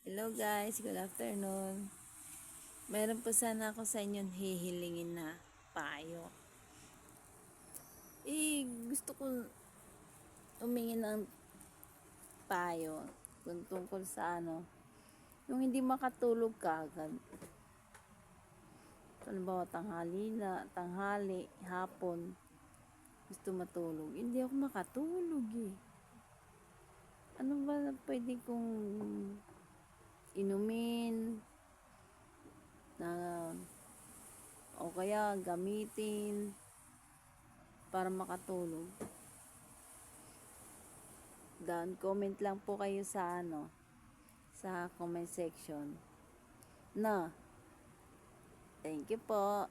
Hello guys, good afternoon. Meron po sana ako sa inyong hihilingin na payo. Gusto ko humingi ng payo kung tungkol sa yung hindi makatulog kagad. Halimbawa, tanghali, hapon, gusto matulog. Hindi ako makatulog eh. Ano ba pwede kong inumin na o kaya gamitin para makatulog? Dan comment lang po kayo sa sa comment section. Thank you po.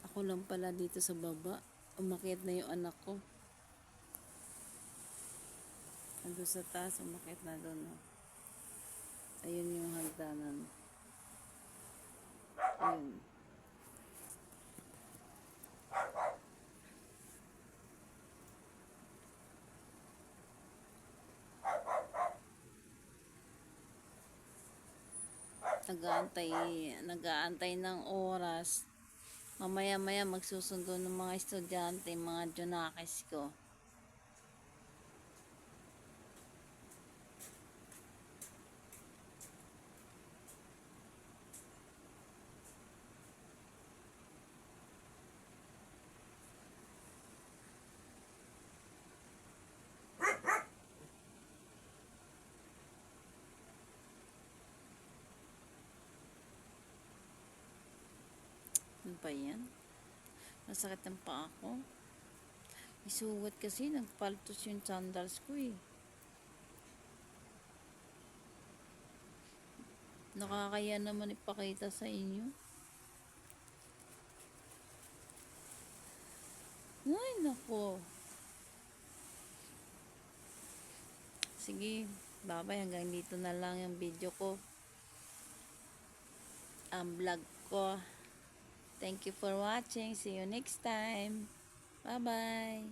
Ako lang pala dito sa baba. Umakyat na yung anak ko. Ando sa taas, umakyat na doon. Ayun yung hagdanan. Ayun. Nag-aantay ng oras. Mamaya-maya magsusundo ng mga estudyante, mga junakis ko. Ano pa yan? Masakit ang paa ko. Isugat kasi, nagpaltos yung sandals ko eh. Nakakaya naman ipakita sa inyo. Ay, nako. Sige, bye-bye. Hanggang dito na lang yung video ko. Ang vlog ko. Thank you for watching. See you next time. Bye-bye.